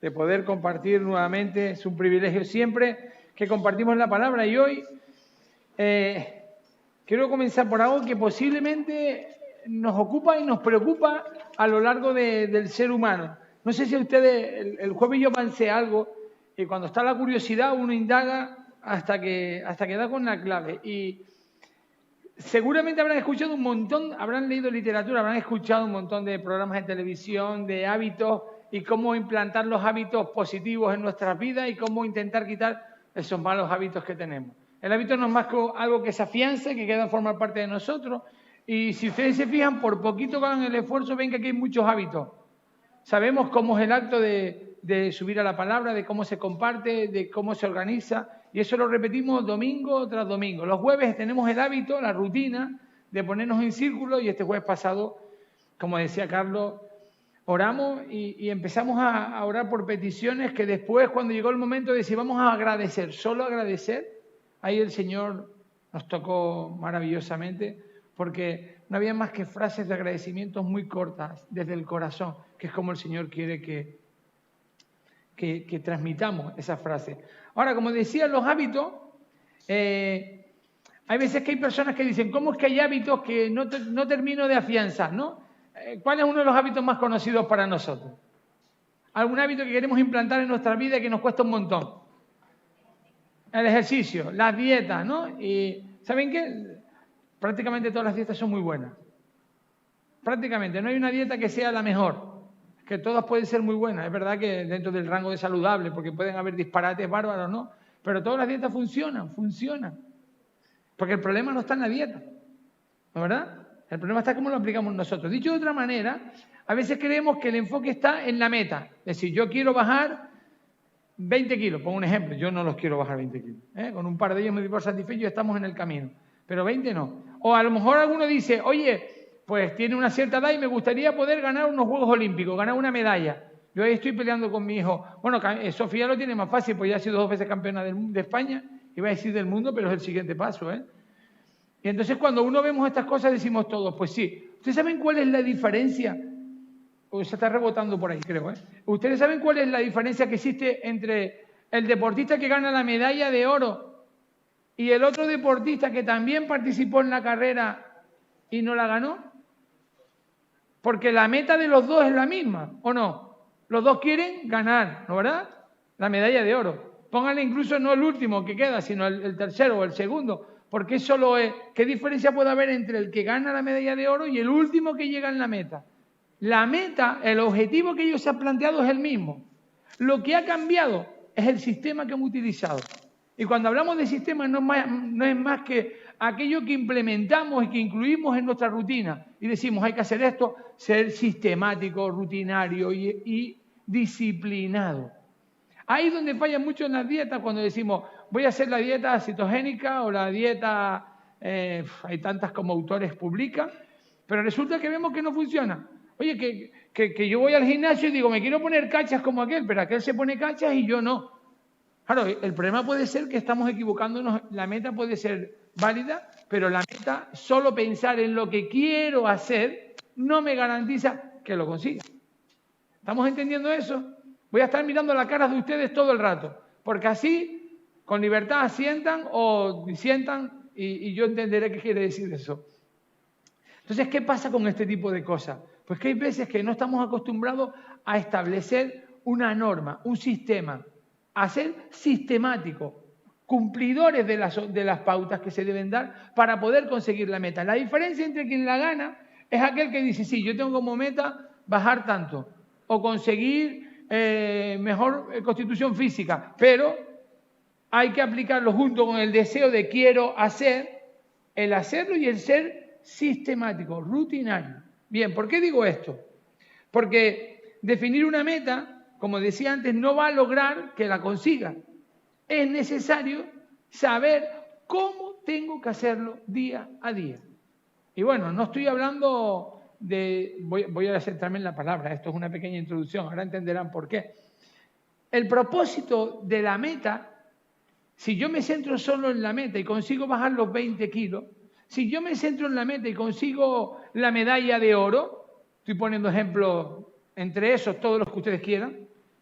de poder compartir nuevamente. Es un privilegio siempre que compartimos la palabra y hoy quiero comenzar por algo que posiblemente nos ocupa y nos preocupa a lo largo del ser humano. No sé si a ustedes, el jueves yo avancé algo y cuando está la curiosidad uno indaga hasta que da con la clave. Y seguramente habrán escuchado un montón, habrán leído literatura, habrán escuchado un montón de programas de televisión, de hábitos y cómo implantar los hábitos positivos en nuestras vidas y cómo intentar quitar esos malos hábitos que tenemos. El hábito no es más que algo que se afianza, que queda a formar parte de nosotros. Y si ustedes se fijan, por poquito que hagan el esfuerzo, ven que aquí hay muchos hábitos. Sabemos cómo es el acto de subir a la palabra, de cómo se comparte, de cómo se organiza. Y eso lo repetimos domingo tras domingo. Los jueves tenemos el hábito, la rutina de ponernos en círculo y este jueves pasado, como decía Carlos, oramos y empezamos a orar por peticiones que después, cuando llegó el momento de decir vamos a agradecer, solo agradecer, ahí el Señor nos tocó maravillosamente porque no había más que frases de agradecimientos muy cortas desde el corazón, que es como el Señor quiere que transmitamos esas frases. Ahora, como decía, los hábitos, hay veces que hay personas que dicen, ¿cómo es que hay hábitos que no termino de afianzar, ¿no? ¿Cuál es uno de los hábitos más conocidos para nosotros? ¿Algún hábito que queremos implantar en nuestra vida y que nos cuesta un montón? El ejercicio, las dietas, ¿no? Y ¿saben qué? Prácticamente todas las dietas son muy buenas. Prácticamente, no hay una dieta que sea la mejor. Que todas pueden ser muy buenas. Es verdad que dentro del rango de saludable, porque pueden haber disparates bárbaros, ¿no? Pero todas las dietas funcionan. Porque el problema no está en la dieta, ¿no es verdad? El problema está cómo lo aplicamos nosotros. Dicho de otra manera, a veces creemos que el enfoque está en la meta. Es decir, yo quiero bajar 20 kilos, pongo un ejemplo, yo no los quiero bajar 20 kilos. Con un par de ellos me doy por satisfecho y estamos en el camino. Pero 20 no. O a lo mejor alguno dice, oye, pues tiene una cierta edad y me gustaría poder ganar unos Juegos Olímpicos, ganar una medalla. Yo ahí estoy peleando con mi hijo. Bueno, Sofía lo tiene más fácil, pues ya ha sido 2 veces campeona de España, iba a decir del mundo, pero es el siguiente paso, Y entonces cuando uno vemos estas cosas decimos todos, pues sí. ¿Ustedes saben cuál es la diferencia? Se está rebotando por ahí, creo, ¿Ustedes saben cuál es la diferencia que existe entre el deportista que gana la medalla de oro y el otro deportista que también participó en la carrera y no la ganó? Porque la meta de los dos es la misma, ¿o no? Los dos quieren ganar, ¿no verdad? La medalla de oro. Pónganle incluso no el último que queda, sino el tercero o el segundo. Porque eso lo es. ¿Qué diferencia puede haber entre el que gana la medalla de oro y el último que llega en la meta? La meta, el objetivo que ellos se han planteado es el mismo. Lo que ha cambiado es el sistema que hemos utilizado. Y cuando hablamos de sistema no es más que aquello que implementamos y que incluimos en nuestra rutina. Y decimos, hay que hacer esto, ser sistemático, rutinario y disciplinado. Ahí es donde falla mucho en las dietas cuando decimos, voy a hacer la dieta cetogénica o la dieta, hay tantas como autores publican, pero resulta que vemos que no funciona. Oye, que yo voy al gimnasio y digo, me quiero poner cachas como aquel, pero aquel se pone cachas y yo no. Claro, el problema puede ser que estamos equivocándonos, la meta puede ser válida, pero la meta, solo pensar en lo que quiero hacer, no me garantiza que lo consiga. ¿Estamos entendiendo eso? Voy a estar mirando la cara de ustedes todo el rato, porque así, con libertad, asientan o disientan y yo entenderé qué quiere decir eso. Entonces, ¿qué pasa con este tipo de cosas? Pues que hay veces que no estamos acostumbrados a establecer una norma, un sistema, a ser sistemáticos, cumplidores de las pautas que se deben dar para poder conseguir la meta. La diferencia entre quien la gana es aquel que dice, sí, yo tengo como meta bajar tanto o conseguir mejor constitución física, pero hay que aplicarlo junto con el deseo de quiero hacer, el hacerlo y el ser sistemático, rutinario. Bien, ¿por qué digo esto? Porque definir una meta, como decía antes, no va a lograr que la consiga. Es necesario saber cómo tengo que hacerlo día a día. Y bueno, no estoy hablando de... Voy a hacer también la palabra, esto es una pequeña introducción, ahora entenderán por qué. El propósito de la meta, si yo me centro solo en la meta y consigo bajar los 20 kilos, si yo me centro en la meta y consigo la medalla de oro, estoy poniendo ejemplos entre esos, todos los que ustedes quieran,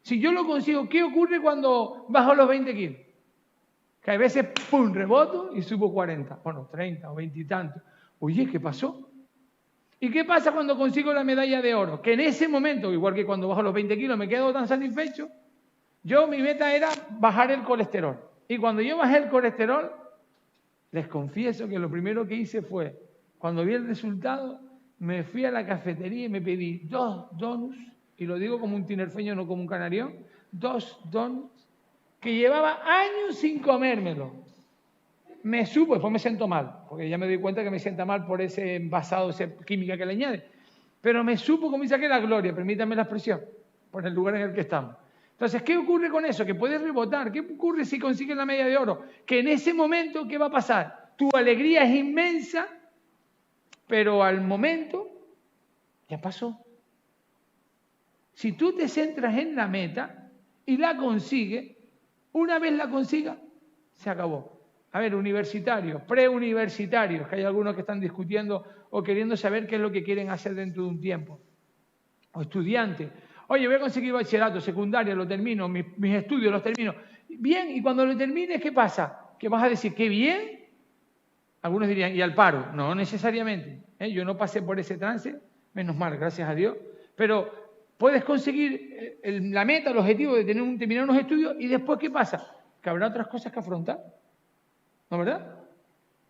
Si yo lo consigo, ¿qué ocurre cuando bajo los 20 kilos? Que a veces, ¡pum!, reboto y subo 40, bueno, 30 o 20 y tanto. Oye, ¿qué pasó? ¿Y qué pasa cuando consigo la medalla de oro? Que en ese momento, igual que cuando bajo los 20 kilos me quedo tan satisfecho, mi meta era bajar el colesterol. Y cuando yo bajé el colesterol, les confieso que lo primero que hice fue, cuando vi el resultado, me fui a la cafetería y me pedí 2 donuts, y lo digo como un tinerfeño, no como un canarión, 2 donuts que llevaba años sin comérmelo. Me supo, después me siento mal, porque ya me doy cuenta que me sienta mal por ese envasado, esa química que le añade. Pero me supo como dice que la gloria, permítanme la expresión, por el lugar en el que estamos. Entonces, ¿qué ocurre con eso? Que puedes rebotar. ¿Qué ocurre si consigues la medalla de oro? Que en ese momento, ¿qué va a pasar? Tu alegría es inmensa, pero al momento ya pasó. Si tú te centras en la meta y la consigues, una vez la consigas, se acabó. A ver, universitarios, preuniversitarios, que hay algunos que están discutiendo o queriendo saber qué es lo que quieren hacer dentro de un tiempo. O estudiantes. Oye, voy a conseguir bachillerato, secundaria, lo termino, mis estudios los termino. Bien, y cuando lo termines, ¿qué pasa? ¿Que vas a decir, qué bien? Algunos dirían, ¿y al paro? No necesariamente. Yo no pasé por ese trance, menos mal, gracias a Dios. Pero puedes conseguir la meta, el objetivo de terminar unos estudios y después, ¿qué pasa? Que habrá otras cosas que afrontar. ¿No, verdad?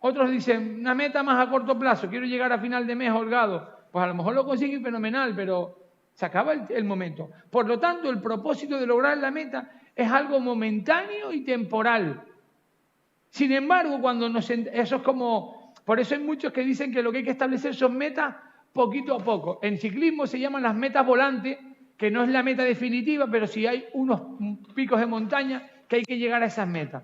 Otros dicen, una meta más a corto plazo, quiero llegar a final de mes holgado. Pues a lo mejor lo consiguen fenomenal, pero se acaba el momento. Por lo tanto, el propósito de lograr la meta es algo momentáneo y temporal. Sin embargo, eso es como, por eso hay muchos que dicen que lo que hay que establecer son metas poquito a poco. En ciclismo se llaman las metas volantes, que no es la meta definitiva, pero sí hay unos picos de montaña que hay que llegar a esas metas.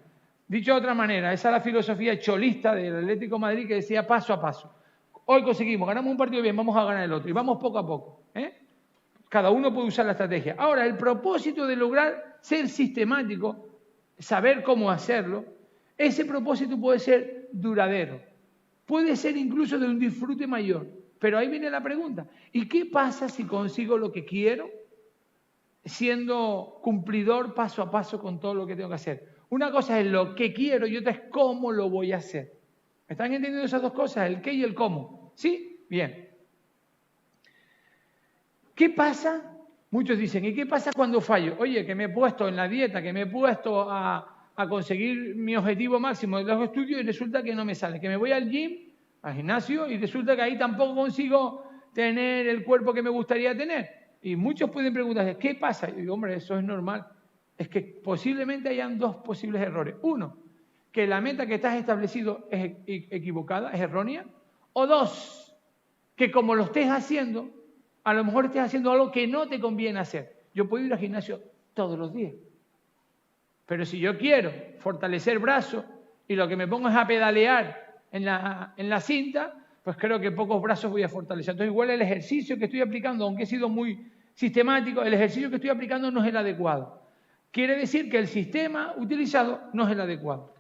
Dicho de otra manera, esa es la filosofía cholista del Atlético de Madrid que decía paso a paso. Hoy conseguimos, ganamos un partido bien, vamos a ganar el otro y vamos poco a poco. Cada uno puede usar la estrategia. Ahora, el propósito de lograr ser sistemático, saber cómo hacerlo, ese propósito puede ser duradero. Puede ser incluso de un disfrute mayor. Pero ahí viene la pregunta. ¿Y qué pasa si consigo lo que quiero siendo cumplidor paso a paso con todo lo que tengo que hacer? Una cosa es lo que quiero y otra es cómo lo voy a hacer. ¿Me están entendiendo esas dos cosas? El qué y el cómo. ¿Sí? Bien. ¿Qué pasa? Muchos dicen, ¿y qué pasa cuando fallo? Oye, que me he puesto en la dieta, que me he puesto a conseguir mi objetivo máximo de los estudios y resulta que no me sale. Que me voy al gym, al gimnasio, y resulta que ahí tampoco consigo tener el cuerpo que me gustaría tener. Y muchos pueden preguntarse, ¿qué pasa? Y digo, hombre, eso es normal. Es que posiblemente hayan 2 posibles errores. Uno, que la meta que estás establecido es equivocada, es errónea. O 2, que como lo estés haciendo, a lo mejor estés haciendo algo que no te conviene hacer. Yo puedo ir al gimnasio todos los días. Pero si yo quiero fortalecer brazos y lo que me pongo es a pedalear en la cinta, pues creo que pocos brazos voy a fortalecer. Entonces igual el ejercicio que estoy aplicando, aunque he sido muy sistemático, el ejercicio que estoy aplicando no es el adecuado. Quiere decir que el sistema utilizado no es el adecuado.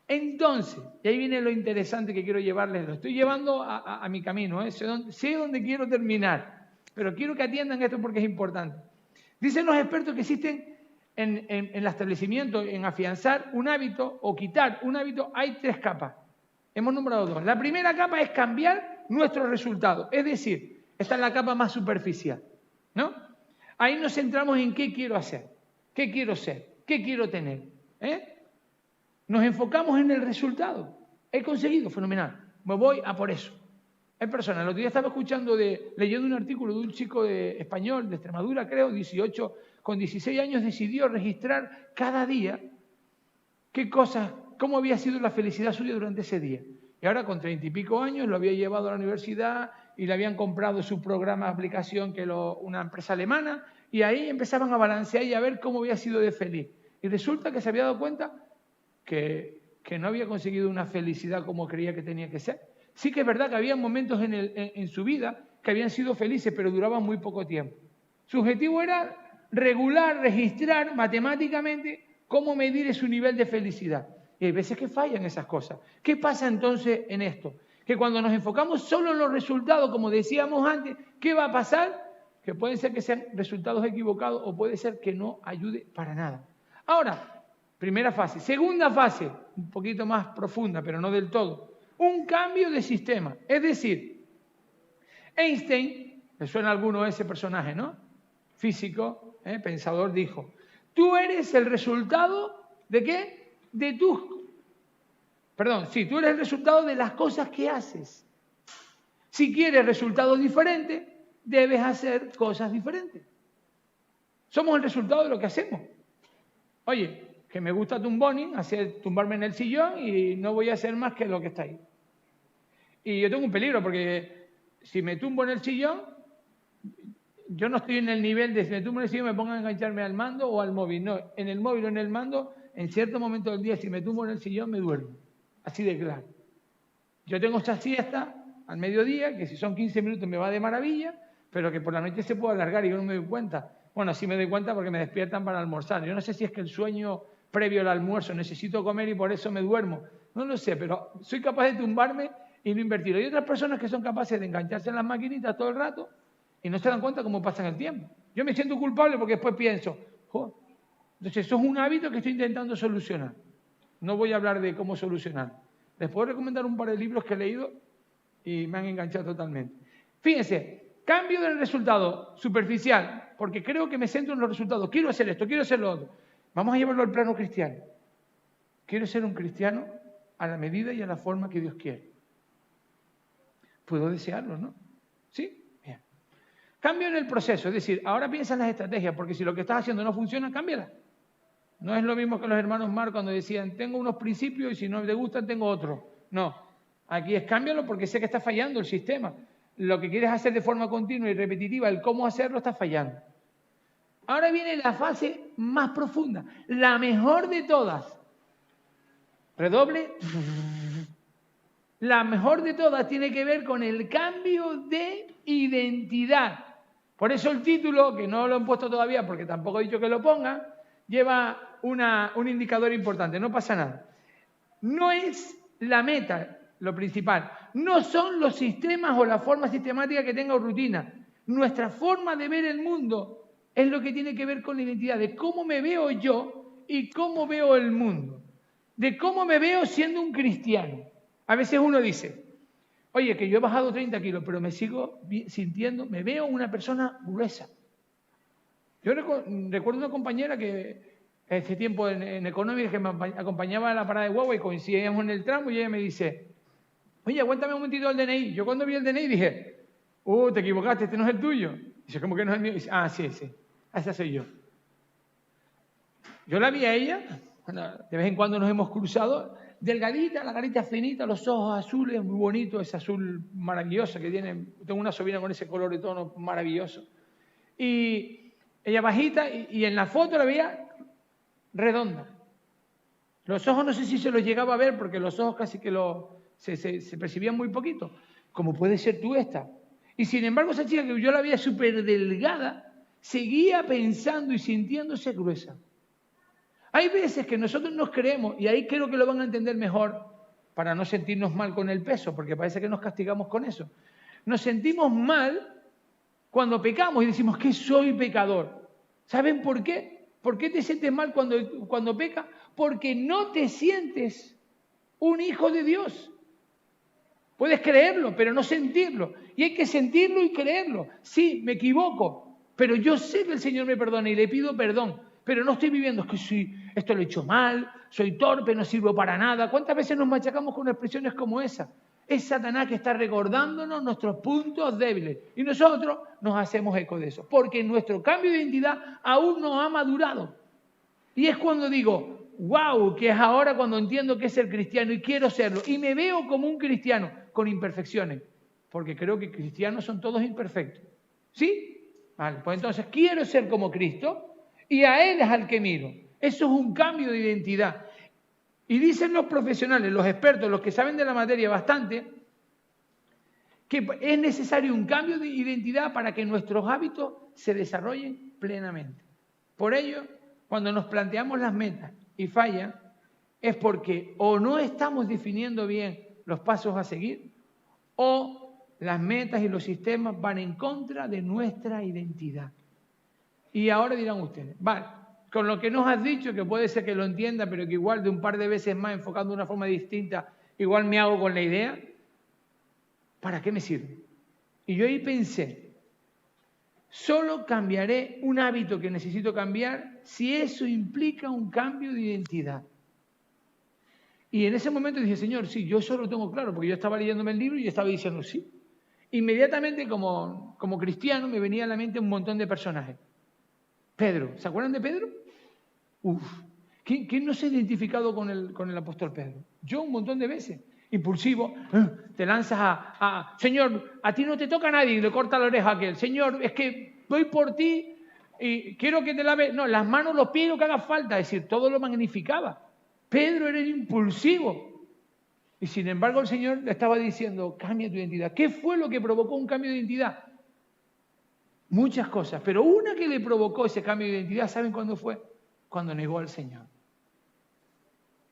Entonces, y ahí viene lo interesante que quiero llevarles, lo estoy llevando a mi camino, sé dónde quiero terminar, pero quiero que atiendan esto porque es importante. Dicen los expertos que existen en el establecimiento, en afianzar un hábito o quitar un hábito, hay 3 capas. Hemos nombrado 2. La primera capa es cambiar nuestros resultados, es decir, esta es la capa más superficial, ¿no? Ahí nos centramos en qué quiero hacer, qué quiero ser, qué quiero tener, Nos enfocamos en el resultado. He conseguido, fenomenal. Me voy a por eso. Hay personas, el otro día estaba leyendo un artículo de un chico español, de Extremadura, creo, 18, con 16 años, decidió registrar cada día cómo había sido la felicidad suya durante ese día. Y ahora, con 30 y pico años, lo había llevado a la universidad y le habían comprado su programa de aplicación, una empresa alemana, y ahí empezaban a balancear y a ver cómo había sido de feliz. Y resulta que se había dado cuenta que no había conseguido una felicidad como creía que tenía que ser. Sí que es verdad que había momentos en su vida que habían sido felices, pero duraban muy poco tiempo. Su objetivo era regular, registrar matemáticamente cómo medir su nivel de felicidad. Y hay veces que fallan esas cosas. ¿Qué pasa entonces en esto? Que cuando nos enfocamos solo en los resultados, como decíamos antes, ¿qué va a pasar? que pueden ser que sean resultados equivocados o puede ser que no ayude para nada. Ahora, primera fase. Segunda fase, un poquito más profunda, pero no del todo. Un cambio de sistema. Es decir, Einstein, le suena a alguno ese personaje, ¿no? Físico, pensador, dijo, tú eres el resultado ¿de qué? Tú eres el resultado de las cosas que haces. Si quieres resultados diferentes, debes hacer cosas diferentes. Somos el resultado de lo que hacemos. Oye, que me gusta tumboning, tumbarme en el sillón y no voy a hacer más que lo que está ahí. Y yo tengo un peligro porque si me tumbo en el sillón, yo no estoy en el nivel de si me tumbo en el sillón me pongo a engancharme al mando o al móvil. No, en el móvil o en el mando, en cierto momento del día, si me tumbo en el sillón, me duermo. Así de claro. Yo tengo esta siesta al mediodía, que si son 15 minutos me va de maravilla, pero que por la noche se puede alargar y yo no me doy cuenta. Bueno, sí me doy cuenta porque me despiertan para almorzar. Yo no sé si es que el sueño previo al almuerzo, necesito comer y por eso me duermo. No lo sé, pero soy capaz de tumbarme y no invertirlo. Hay otras personas que son capaces de engancharse en las maquinitas todo el rato y no se dan cuenta cómo pasa el tiempo. Yo me siento culpable porque después pienso, entonces eso es un hábito que estoy intentando solucionar. No voy a hablar de cómo solucionar. Les puedo recomendar un par de libros que he leído y me han enganchado totalmente. Fíjense, cambio del resultado superficial, porque creo que me centro en los resultados. Quiero hacer esto, quiero hacer lo otro. Vamos a llevarlo al plano cristiano. Quiero ser un cristiano a la medida y a la forma que Dios quiere. Puedo desearlo, ¿no? ¿Sí? Bien. Cambio en el proceso, es decir, ahora piensa en las estrategias, porque si lo que estás haciendo no funciona, cámbiala. No es lo mismo que los hermanos Mar cuando decían, tengo unos principios y si no te gustan, tengo otros. No, aquí es cámbialo porque sé que está fallando el sistema. Lo que quieres hacer de forma continua y repetitiva, el cómo hacerlo está fallando. Ahora viene la fase más profunda, la mejor de todas. Redoble. La mejor de todas tiene que ver con el cambio de identidad. Por eso el título, que no lo han puesto todavía porque tampoco he dicho que lo pongan, lleva un indicador importante, no pasa nada. No es la meta lo principal, no son los sistemas o la forma sistemática que tenga o rutina. Nuestra forma de ver el mundo es lo que tiene que ver con la identidad, de cómo me veo yo y cómo veo el mundo, de cómo me veo siendo un cristiano. A veces uno dice, oye, que yo he bajado 30 kilos, pero me sigo sintiendo, me veo una persona gruesa. Yo recuerdo una compañera que hace tiempo en Economía que me acompañaba a la parada de guagua y coincidíamos en el tramo y ella me dice, oye, aguántame un momentito el DNI. Yo cuando vi el DNI dije, te equivocaste, este no es el tuyo. Dice, ¿cómo que no es el mío? Dice, sí, esa soy yo. Yo la vi a ella, de vez en cuando nos hemos cruzado, delgadita, la carita finita, los ojos azules, muy bonito, ese azul maravilloso que tiene. Tengo una sobrina con ese color de tono maravilloso. Y ella bajita y en la foto la veía redonda. Los ojos no sé si se los llegaba a ver porque los ojos casi que se percibían muy poquito. Como puede ser tú esta. Y sin embargo esa chica que yo la veía súper delgada, seguía pensando y sintiéndose gruesa. Hay veces que nosotros nos creemos, y ahí creo que lo van a entender mejor para no sentirnos mal con el peso, porque parece que nos castigamos con eso. Nos sentimos mal cuando pecamos y decimos que soy pecador. ¿Saben por qué? ¿Por qué te sientes mal cuando pecas? Porque no te sientes un hijo de Dios. Puedes creerlo, pero no sentirlo. Y hay que sentirlo y creerlo. Sí, me equivoco, pero yo sé que el Señor me perdona y le pido perdón. Pero no estoy viviendo, es que sí, esto lo he hecho mal, soy torpe, no sirvo para nada. ¿Cuántas veces nos machacamos con expresiones como esa? Es Satanás que está recordándonos nuestros puntos débiles. Y nosotros nos hacemos eco de eso. Porque nuestro cambio de identidad aún no ha madurado. Y es cuando digo, wow, que es ahora cuando entiendo que es ser cristiano y quiero serlo. Y me veo como un cristiano con imperfecciones. Porque creo que cristianos son todos imperfectos. ¿Sí? Vale, pues entonces quiero ser como Cristo. Y a Él es al que miro. Eso es un cambio de identidad. Y dicen los profesionales, los expertos, los que saben de la materia bastante, que es necesario un cambio de identidad para que nuestros hábitos se desarrollen plenamente. Por ello, cuando nos planteamos las metas y fallan, es porque o no estamos definiendo bien los pasos a seguir o las metas y los sistemas van en contra de nuestra identidad. Y ahora dirán ustedes, vale, con lo que nos has dicho, que puede ser que lo entienda, pero que igual de un par de veces más, enfocando de una forma distinta, igual me hago con la idea, ¿para qué me sirve? Y yo ahí pensé, solo cambiaré un hábito que necesito cambiar si eso implica un cambio de identidad. Y en ese momento dije, Señor, sí, yo eso lo tengo claro, porque yo estaba leyéndome el libro y estaba diciendo sí. Inmediatamente, como cristiano, me venía a la mente un montón de personajes. Pedro, ¿se acuerdan de Pedro? Uf, ¿quién no se ha identificado con el apóstol Pedro? Yo un montón de veces. Impulsivo, te lanzas Señor, a ti no te toca a nadie y le corta la oreja a aquel. Señor, es que voy por ti y quiero que te lave, no, las manos, los pies, lo que haga falta. Es decir, todo lo magnificaba. Pedro era impulsivo. Y sin embargo el Señor le estaba diciendo, cambia tu identidad. ¿Qué fue lo que provocó un cambio de identidad? Muchas cosas, pero una que le provocó ese cambio de identidad, ¿saben cuándo fue? Cuando negó al Señor.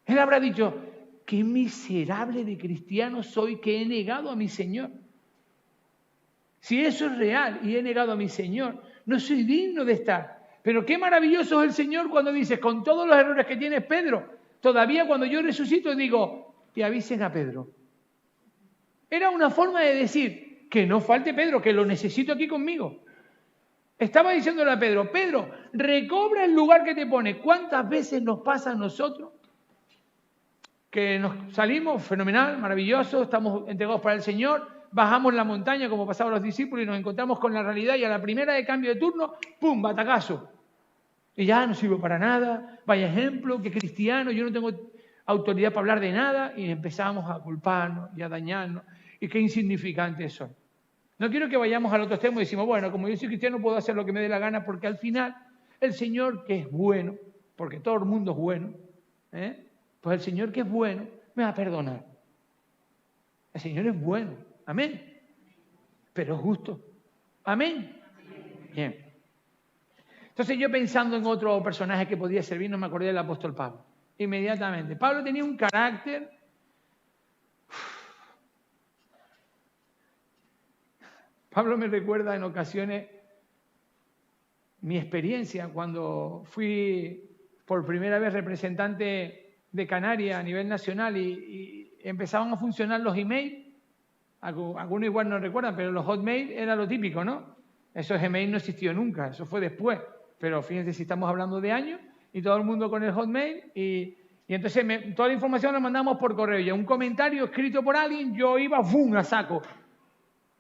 Él habrá dicho, qué miserable de cristiano soy que he negado a mi Señor. Si eso es real y he negado a mi Señor, no soy digno de estar. Pero qué maravilloso es el Señor cuando dice, con todos los errores que tiene Pedro, todavía cuando yo resucito digo, y avisen a Pedro. Era una forma de decir, que no falte Pedro, que lo necesito aquí conmigo. Estaba diciéndole a Pedro, Pedro, recobra el lugar que te pone. ¿Cuántas veces nos pasa a nosotros que nos salimos, fenomenal, maravilloso, estamos entregados para el Señor, bajamos la montaña como pasaban los discípulos y nos encontramos con la realidad y a la primera de cambio de turno, ¡pum!, batacazo. Y ya no sirvo para nada, vaya ejemplo, qué cristiano, yo no tengo autoridad para hablar de nada y empezamos a culparnos y a dañarnos y qué insignificantes son. No quiero que vayamos al otro extremo y decimos, bueno, como yo soy cristiano puedo hacer lo que me dé la gana porque al final el Señor que es bueno, porque todo el mundo es bueno, pues el Señor que es bueno me va a perdonar. El Señor es bueno, amén, pero es justo, amén. Bien. Entonces yo pensando en otro personaje que podía servir, no me acordé del apóstol Pablo. Inmediatamente. Pablo tenía un carácter. Pablo me recuerda en ocasiones mi experiencia cuando fui por primera vez representante de Canarias a nivel nacional y empezaban a funcionar los emails. Algunos igual no recuerdan, pero los hotmail era lo típico, ¿no? Esos email no existió nunca, eso fue después. Pero fíjense si estamos hablando de años y todo el mundo con el hotmail y entonces toda la información la mandamos por correo y un comentario escrito por alguien yo iba ¡bum!, a saco.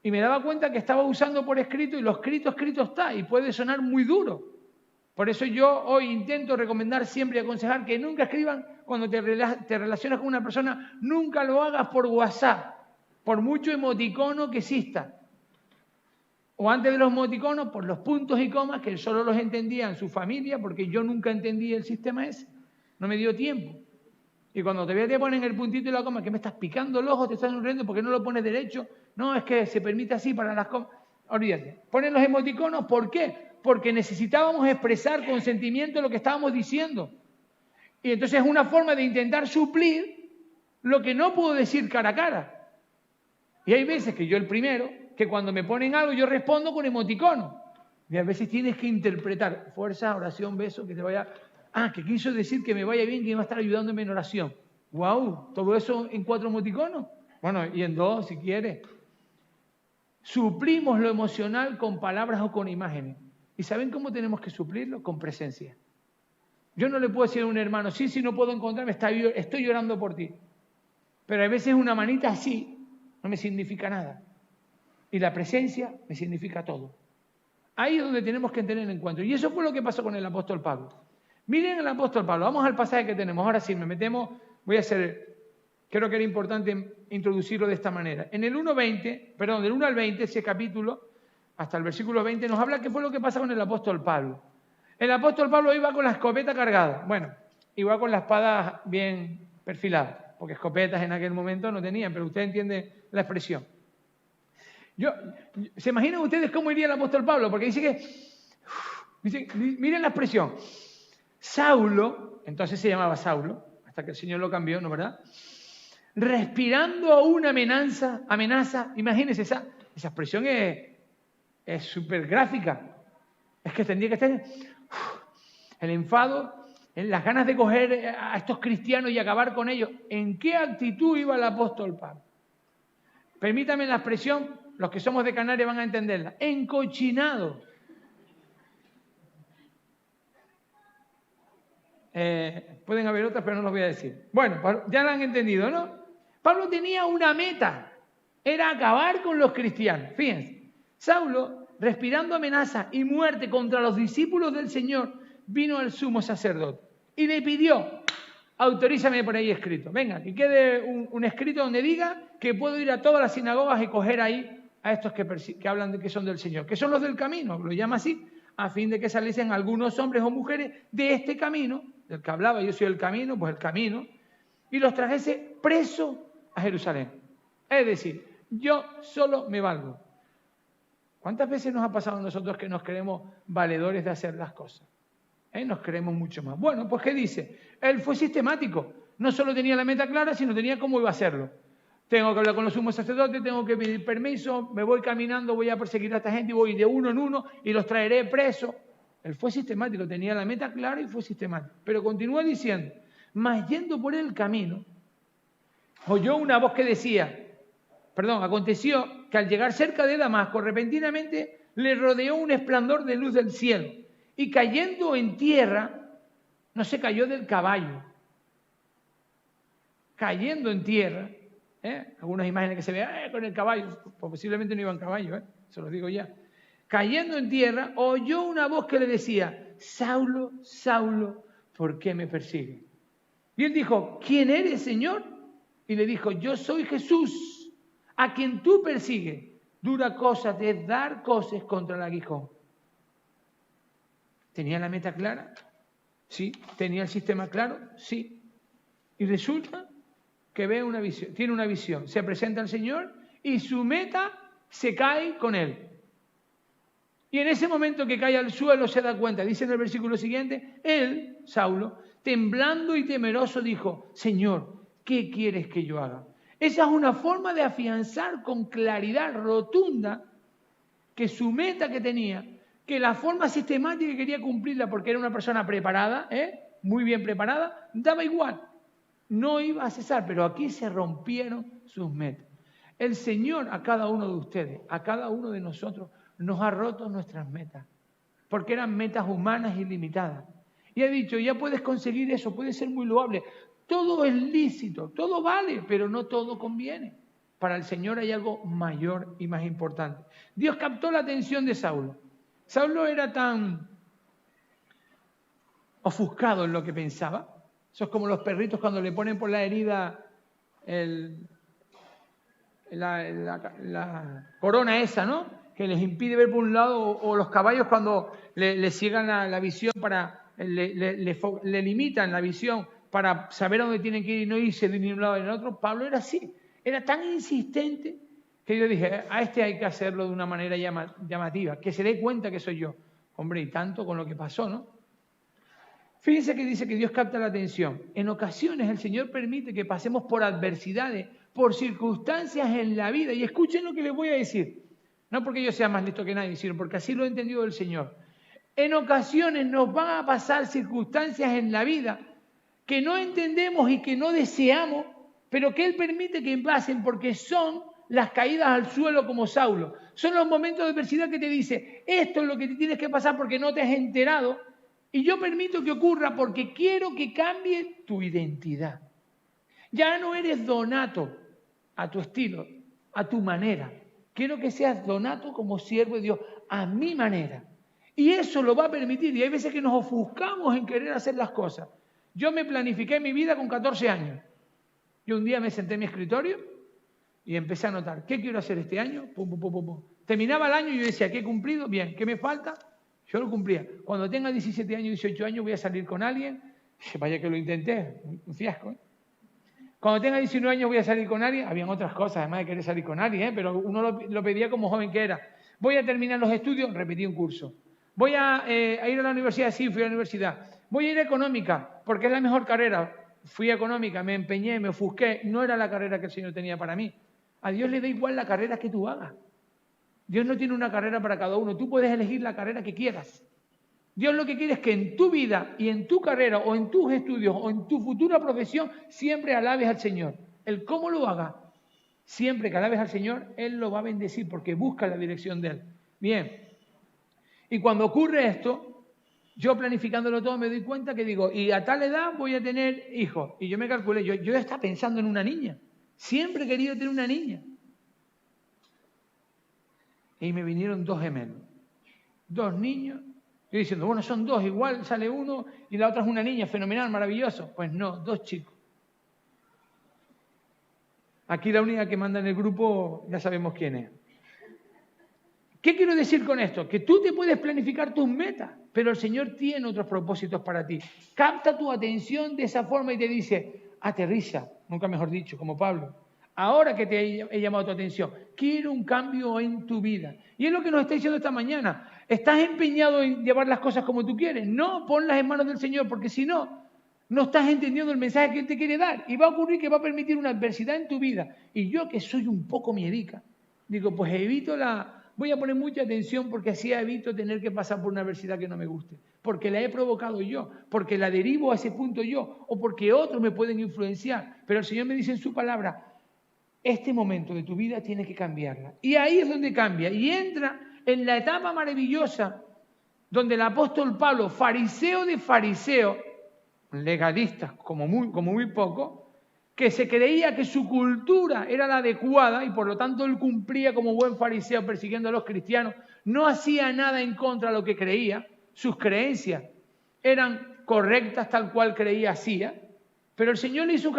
Y me daba cuenta que estaba usando por escrito y lo escrito está y puede sonar muy duro. Por eso yo hoy intento recomendar siempre y aconsejar que nunca escriban cuando te relacionas con una persona, nunca lo hagas por WhatsApp, por mucho emoticono que exista. O antes de los emoticonos, por los puntos y comas que solo los entendían su familia, porque yo nunca entendí el sistema ese. No me dio tiempo. Y cuando te ponen el puntito y la coma, que me estás picando el ojo, te estás sonriendo porque no lo pones derecho. No, es que se permite así para las comas. Olvídate. Ponen los emoticonos, ¿por qué? Porque necesitábamos expresar con sentimiento lo que estábamos diciendo. Y entonces es una forma de intentar suplir lo que no puedo decir cara a cara. Y hay veces que yo el primero, que cuando me ponen algo yo respondo con emoticono. Y a veces tienes que interpretar, fuerza, oración, beso, que te vaya... que quiso decir que me vaya bien, que va a estar ayudándome en oración. ¡Wow! ¿Todo eso en 4 emoticonos? Bueno, y en 2 si quieres. Suplimos lo emocional con palabras o con imágenes. ¿Y saben cómo tenemos que suplirlo? Con presencia. Yo no le puedo decir a un hermano, sí, no puedo encontrarme, estoy llorando por ti. Pero a veces una manita así no me significa nada. Y la presencia me significa todo. Ahí es donde tenemos que tener en cuenta. Y eso fue lo que pasó con el apóstol Pablo. Miren el apóstol Pablo, vamos al pasaje que tenemos. Ahora sí, creo que era importante introducirlo de esta manera. En el 1:20, perdón, del 1 al 20, ese capítulo, hasta el versículo 20, nos habla qué fue lo que pasa con el apóstol Pablo. El apóstol Pablo iba con la escopeta cargada. Bueno, iba con la espada bien perfilada, porque escopetas en aquel momento no tenían, pero usted entiende la expresión. ¿Se imaginan ustedes cómo iría el apóstol Pablo? Porque miren la expresión. Saulo, entonces se llamaba Saulo, hasta que el Señor lo cambió, ¿no verdad? Respirando a una amenaza, imagínense, Esa expresión es súper gráfica. Es que tendría que estar el enfado, en las ganas de coger a estos cristianos y acabar con ellos. ¿En qué actitud iba el apóstol Pablo? Permítame la expresión, los que somos de Canarias van a entenderla. Encochinado. Pueden haber otras, pero no los voy a decir. Bueno, ya la han entendido, ¿no? Pablo tenía una meta, era acabar con los cristianos. Fíjense, Saulo, respirando amenaza y muerte contra los discípulos del Señor, vino al sumo sacerdote y le pidió, autorízame por ahí escrito. Venga, que quede un escrito donde diga que puedo ir a todas las sinagogas y coger ahí a estos que hablan de que son del Señor, que son los del camino, lo llama así, a fin de que saliesen algunos hombres o mujeres de este camino, del que hablaba, yo soy el camino, pues el camino, y los trajese presos a Jerusalén. Es decir, yo solo me valgo. ¿Cuántas veces nos ha pasado a nosotros que nos creemos valedores de hacer las cosas? Nos creemos mucho más. Bueno, pues ¿qué dice? Él fue sistemático. No solo tenía la meta clara, sino tenía cómo iba a hacerlo. Tengo que hablar con los sumos sacerdotes, tengo que pedir permiso, me voy caminando, voy a perseguir a esta gente y voy de uno en uno y los traeré presos. Él fue sistemático, tenía la meta clara y fue sistemático. Pero continúa diciendo, mas yendo por el camino, oyó una voz que decía, aconteció que al llegar cerca de Damasco, repentinamente le rodeó un resplandor de luz del cielo y cayendo en tierra, no se cayó del caballo, cayendo en tierra, algunas imágenes que se ven con el caballo, pues posiblemente no iba en caballo, se los digo ya. Cayendo en tierra, oyó una voz que le decía, Saulo, Saulo, ¿por qué me persigues? Y él dijo, ¿quién eres, Señor? Y le dijo, yo soy Jesús, a quien tú persigues. Dura cosa te es dar coces contra el aguijón. ¿Tenía la meta clara? Sí. ¿Tenía el sistema claro? Sí. Y resulta que ve una visión, tiene una visión, se presenta al Señor y su meta se cae con él. Y en ese momento que cae al suelo se da cuenta, dice en el versículo siguiente, él, Saulo, temblando y temeroso dijo, Señor, ¿qué quieres que yo haga? Esa es una forma de afianzar con claridad rotunda que su meta que tenía, que la forma sistemática que quería cumplirla porque era una persona preparada, muy bien preparada, daba igual. No iba a cesar, pero aquí se rompieron sus metas. El Señor a cada uno de ustedes, a cada uno de nosotros, nos ha roto nuestras metas, porque eran metas humanas y limitadas. Y ha dicho, ya puedes conseguir eso, puede ser muy loable. Todo es lícito, todo vale, pero no todo conviene. Para el Señor hay algo mayor y más importante. Dios captó la atención de Saulo. Saulo era tan ofuscado en lo que pensaba. Eso es como los perritos cuando le ponen por la herida la corona esa, ¿no? Que les impide ver por un lado, o los caballos cuando le ciegan la visión, le limitan la visión para saber a dónde tienen que ir y no irse de un lado ni del otro. Pablo era así, era tan insistente que yo dije, a este hay que hacerlo de una manera llamativa, que se dé cuenta que soy yo. Hombre, y tanto con lo que pasó, ¿no? Fíjense que dice que Dios capta la atención. En ocasiones el Señor permite que pasemos por adversidades, por circunstancias en la vida. Y escuchen lo que les voy a decir. No porque yo sea más listo que nadie, sino porque así lo he entendido del Señor. En ocasiones nos van a pasar circunstancias en la vida que no entendemos y que no deseamos, pero que Él permite que pasen porque son las caídas al suelo como Saulo. Son los momentos de adversidad que te dice, esto es lo que te tienes que pasar porque no te has enterado. Y yo permito que ocurra porque quiero que cambie tu identidad. Ya no eres Donato a tu estilo, a tu manera. Quiero que seas Donato como siervo de Dios, a mi manera. Y eso lo va a permitir. Y hay veces que nos ofuscamos en querer hacer las cosas. Yo me planifiqué mi vida con 14 años. Yo un día me senté en mi escritorio y empecé a anotar, ¿qué quiero hacer este año? Pum, pum, pum, pum, pum. Terminaba el año y yo decía, ¿qué he cumplido? Bien, ¿qué me falta? Yo lo cumplía. Cuando tenga 17 años, 18 años, voy a salir con alguien. Vaya que lo intenté, un fiasco. Cuando tenga 19 años voy a salir con alguien. Habían otras cosas, además de querer salir con alguien, pero uno lo pedía como joven que era. Voy a terminar los estudios, repetí un curso. Voy a ir a la universidad, sí, fui a la universidad. Voy a ir a económica, porque es la mejor carrera. Fui a económica, me empeñé, me ofusqué. No era la carrera que el Señor tenía para mí. A Dios le da igual la carrera que tú hagas. Dios no tiene una carrera para cada uno. Tú puedes elegir la carrera que quieras. Dios lo que quiere es que en tu vida y en tu carrera o en tus estudios o en tu futura profesión siempre alabes al Señor. El cómo lo haga, siempre que alabes al Señor, Él lo va a bendecir porque busca la dirección de Él. Bien. Y cuando ocurre esto, yo planificándolo todo me doy cuenta que digo, y a tal edad voy a tener hijos. Y yo me calculé, yo ya estaba pensando en una niña. Siempre he querido tener una niña. Y me vinieron 2 gemelos. 2 niños. Yo diciendo, bueno, son 2, igual sale uno y la otra es una niña, fenomenal, maravilloso. Pues no, 2 chicos. Aquí la única que manda en el grupo, ya sabemos quién es. ¿Qué quiero decir con esto? Que tú te puedes planificar tus metas, pero el Señor tiene otros propósitos para ti. Capta tu atención de esa forma y te dice, aterriza, nunca mejor dicho, como Pablo. Ahora que te he llamado tu atención, quiero un cambio en tu vida. Y es lo que nos está diciendo esta mañana. ¿Estás empeñado en llevar las cosas como tú quieres? No, ponlas en manos del Señor, porque si no, no estás entendiendo el mensaje que Él te quiere dar. Y va a ocurrir que va a permitir una adversidad en tu vida. Y yo, que soy un poco miedica, digo, pues voy a poner mucha atención porque así evito tener que pasar por una adversidad que no me guste. Porque la he provocado yo, porque la derivo a ese punto yo, o porque otros me pueden influenciar. Pero el Señor me dice en su palabra, este momento de tu vida tienes que cambiarla. Y ahí es donde cambia. Y entra en la etapa maravillosa donde el apóstol Pablo, fariseo de fariseos, legalistas como muy poco, que se creía que su cultura era la adecuada y por lo tanto él cumplía como buen fariseo persiguiendo a los cristianos, no hacía nada en contra de lo que creía, sus creencias eran correctas tal cual creía hacía, pero el Señor le hizo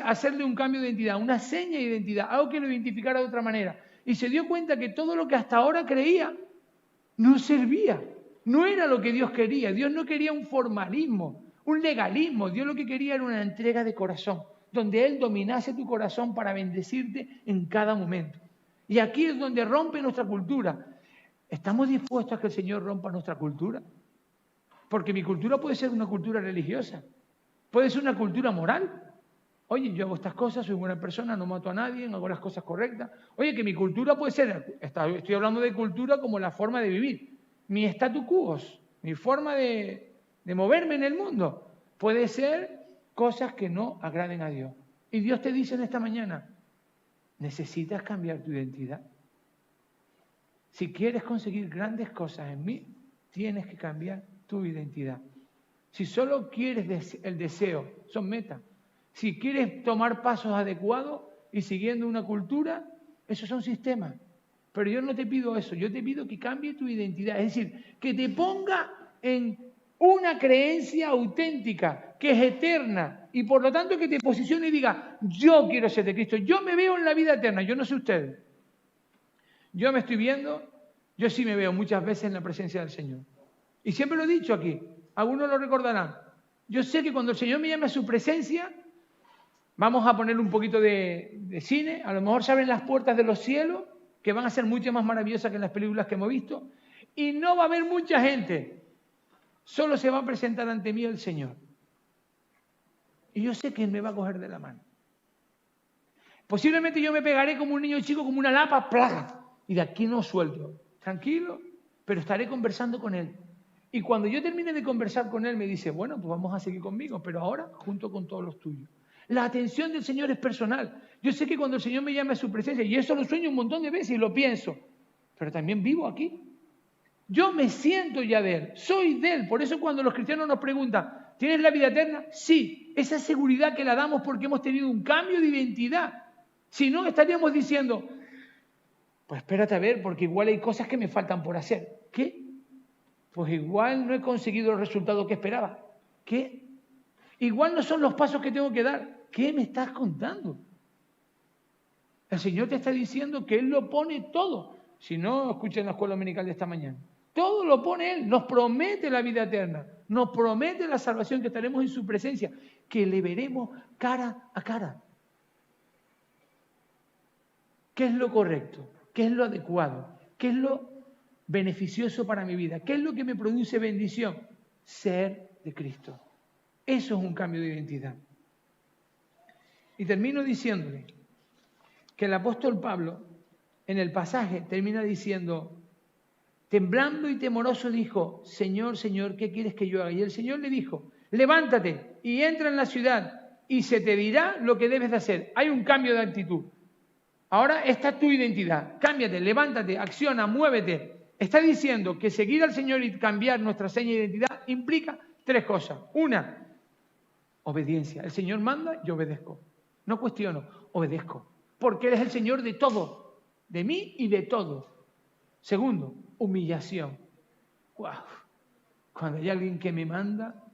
hacerle un cambio de identidad, una seña de identidad, algo que lo identificara de otra manera. Y se dio cuenta que todo lo que hasta ahora creía no servía, no era lo que Dios quería. Dios no quería un formalismo, un legalismo. Dios lo que quería era una entrega de corazón, donde Él dominase tu corazón para bendecirte en cada momento. Y aquí es donde rompe nuestra cultura. ¿Estamos dispuestos a que el Señor rompa nuestra cultura? Porque mi cultura puede ser una cultura religiosa. Puede ser una cultura moral. Oye, yo hago estas cosas, soy buena persona, no mato a nadie, hago las cosas correctas. Oye, que mi cultura puede ser, estoy hablando de cultura como la forma de vivir. Mi statu quo, mi forma de moverme en el mundo, puede ser cosas que no agraden a Dios. Y Dios te dice en esta mañana, necesitas cambiar tu identidad. Si quieres conseguir grandes cosas en mí, tienes que cambiar tu identidad. Si solo quieres el deseo, son metas. Si quieres tomar pasos adecuados y siguiendo una cultura, esos son sistemas. Pero yo no te pido eso, yo te pido que cambie tu identidad. Es decir, que te ponga en una creencia auténtica, que es eterna. Y por lo tanto que te posicione y diga, yo quiero ser de Cristo, yo me veo en la vida eterna, yo no sé ustedes. Yo me estoy viendo, yo sí me veo muchas veces en la presencia del Señor. Y siempre lo he dicho aquí. Algunos lo recordarán. Yo sé que cuando el Señor me llame a su presencia, vamos a poner un poquito de cine, a lo mejor se abren las puertas de los cielos, que van a ser mucho más maravillosas que en las películas que hemos visto, y no va a haber mucha gente. Solo se va a presentar ante mí el Señor. Y yo sé que Él me va a coger de la mano. Posiblemente yo me pegaré como un niño chico, como una lapa, plaga, y de aquí no suelto. Tranquilo, pero estaré conversando con Él. Y cuando yo termine de conversar con Él, me dice, bueno, pues vamos a seguir conmigo, pero ahora junto con todos los tuyos. La atención del Señor es personal. Yo sé que cuando el Señor me llama a su presencia, y eso lo sueño un montón de veces y lo pienso, pero también vivo aquí. Yo me siento ya de Él, soy de Él. Por eso cuando los cristianos nos preguntan, ¿tienes la vida eterna? Sí, esa seguridad que la damos porque hemos tenido un cambio de identidad. Si no, estaríamos diciendo, pues espérate a ver, porque igual hay cosas que me faltan por hacer. ¿Qué? Pues igual no he conseguido el resultado que esperaba. ¿Qué? Igual no son los pasos que tengo que dar. ¿Qué me estás contando? El Señor te está diciendo que Él lo pone todo. Si no, escuchen la escuela dominical de esta mañana. Todo lo pone Él. Nos promete la vida eterna. Nos promete la salvación, que estaremos en su presencia. Que le veremos cara a cara. ¿Qué es lo correcto? ¿Qué es lo adecuado? ¿Qué es lo beneficioso para mi vida? ¿Qué es lo que me produce bendición? Ser de Cristo. Eso es un cambio de identidad. Y termino diciéndole que el apóstol Pablo en el pasaje termina diciendo, temblando y temoroso dijo, Señor, Señor, ¿qué quieres que yo haga? Y el Señor le dijo, levántate y entra en la ciudad y se te dirá lo que debes de hacer. Hay un cambio de actitud. Ahora esta es tu identidad. Cámbiate, levántate, acciona, muévete. Está diciendo que seguir al Señor y cambiar nuestra seña de identidad implica tres cosas. Una, obediencia. El Señor manda, yo obedezco. No cuestiono, obedezco. Porque Él es el Señor de todo, de mí y de todo. Segundo, humillación. ¡Wow! Cuando hay alguien que me manda,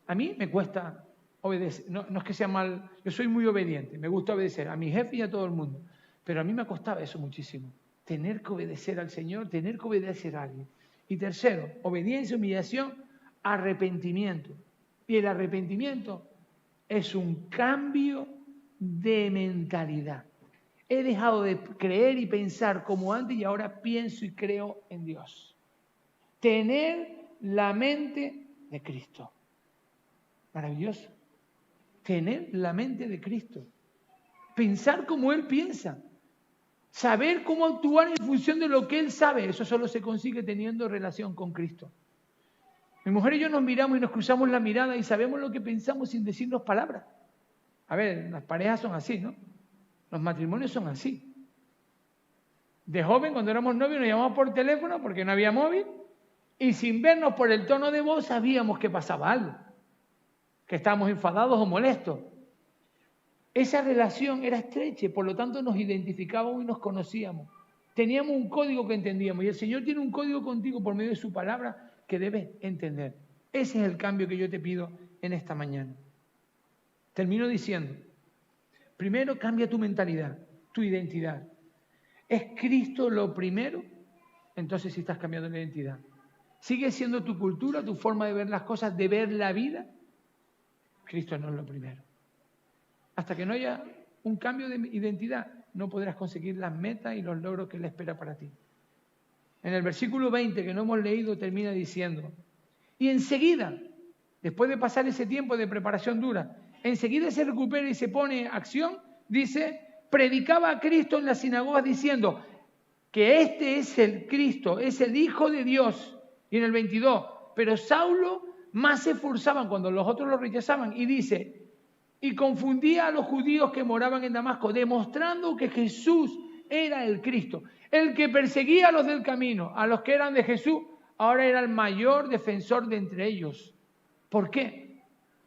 a mí me cuesta obedecer. No es que sea mal, yo soy muy obediente, me gusta obedecer a mi jefe y a todo el mundo. Pero a mí me costaba eso muchísimo. Tener que obedecer al Señor, tener que obedecer a alguien. Y tercero, obediencia, humillación, arrepentimiento. Y el arrepentimiento es un cambio de mentalidad. He dejado de creer y pensar como antes y ahora pienso y creo en Dios. Tener la mente de Cristo. Maravilloso. Tener la mente de Cristo. Pensar como Él piensa. Saber cómo actuar en función de lo que Él sabe. Eso solo se consigue teniendo relación con Cristo. Mi mujer y yo nos miramos y nos cruzamos la mirada y sabemos lo que pensamos sin decirnos palabras. A ver, las parejas son así, ¿no? Los matrimonios son así. De joven, cuando éramos novios, nos llamamos por teléfono porque no había móvil y sin vernos por el tono de voz sabíamos que pasaba algo, que estábamos enfadados o molestos. Esa relación era estrecha, por lo tanto nos identificábamos y nos conocíamos. Teníamos un código que entendíamos y el Señor tiene un código contigo por medio de su palabra que debes entender. Ese es el cambio que yo te pido en esta mañana. Termino diciendo, primero cambia tu mentalidad, tu identidad. ¿Es Cristo lo primero? Entonces sí estás cambiando la identidad. ¿Sigue siendo tu cultura, tu forma de ver las cosas, de ver la vida? Cristo no es lo primero. Hasta que no haya un cambio de identidad, no podrás conseguir las metas y los logros que Él espera para ti. En el versículo 20 que no hemos leído termina diciendo, y enseguida, después de pasar ese tiempo de preparación dura, enseguida se recupera y se pone en acción, dice, predicaba a Cristo en las sinagogas diciendo que este es el Cristo, es el Hijo de Dios. Y en el 22, pero Saulo más se esforzaban cuando los otros lo rechazaban y dice, y confundía a los judíos que moraban en Damasco, demostrando que Jesús era el Cristo. El que perseguía a los del camino, a los que eran de Jesús, ahora era el mayor defensor de entre ellos. ¿Por qué?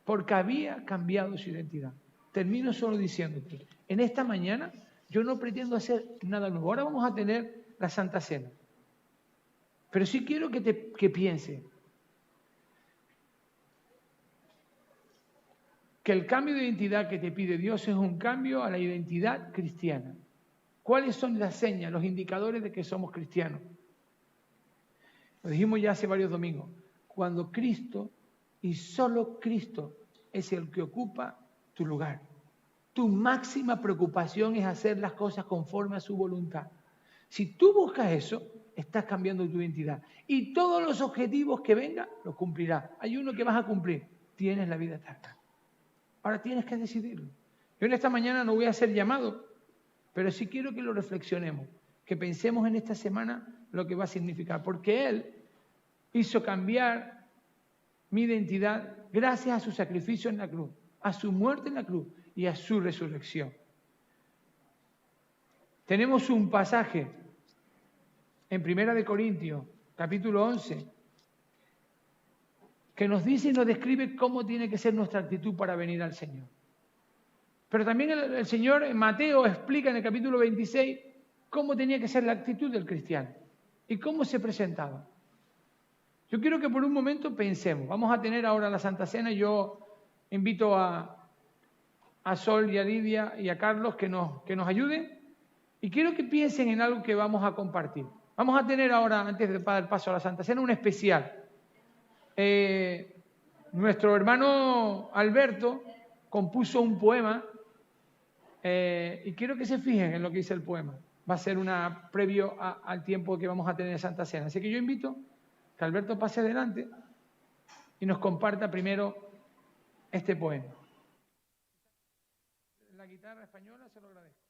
Porque había cambiado su identidad. Termino solo diciéndote, en esta mañana yo no pretendo hacer nada nuevo. Ahora vamos a tener la Santa Cena. Pero sí quiero que piense que el cambio de identidad que te pide Dios es un cambio a la identidad cristiana. ¿Cuáles son las señas, los indicadores de que somos cristianos? Lo dijimos ya hace varios domingos. Cuando Cristo y solo Cristo es el que ocupa tu lugar. Tu máxima preocupación es hacer las cosas conforme a su voluntad. Si tú buscas eso, estás cambiando tu identidad. Y todos los objetivos que vengan, los cumplirás. Hay uno que vas a cumplir. Tienes la vida eterna. Ahora tienes que decidirlo. Yo en esta mañana no voy a hacer llamado, pero sí quiero que lo reflexionemos, que pensemos en esta semana lo que va a significar. Porque Él hizo cambiar mi identidad gracias a su sacrificio en la cruz, a su muerte en la cruz y a su resurrección. Tenemos un pasaje en 1 Corintios, capítulo 11, que nos dice y nos describe cómo tiene que ser nuestra actitud para venir al Señor. Pero también el Señor en Mateo explica en el capítulo 26 cómo tenía que ser la actitud del cristiano y cómo se presentaba. Yo quiero que por un momento pensemos. Vamos a tener ahora la Santa Cena y yo invito a Sol y a Lidia y a Carlos que nos ayuden. Y quiero que piensen en algo que vamos a compartir. Vamos a tener ahora, antes de dar paso a la Santa Cena, un especial. Nuestro hermano Alberto compuso un poema y quiero que se fijen en lo que dice el poema. Va a ser una previo al tiempo que vamos a tener en Santa Cena. Así que yo invito que Alberto pase adelante y nos comparta primero este poema. La guitarra española se lo agradezco.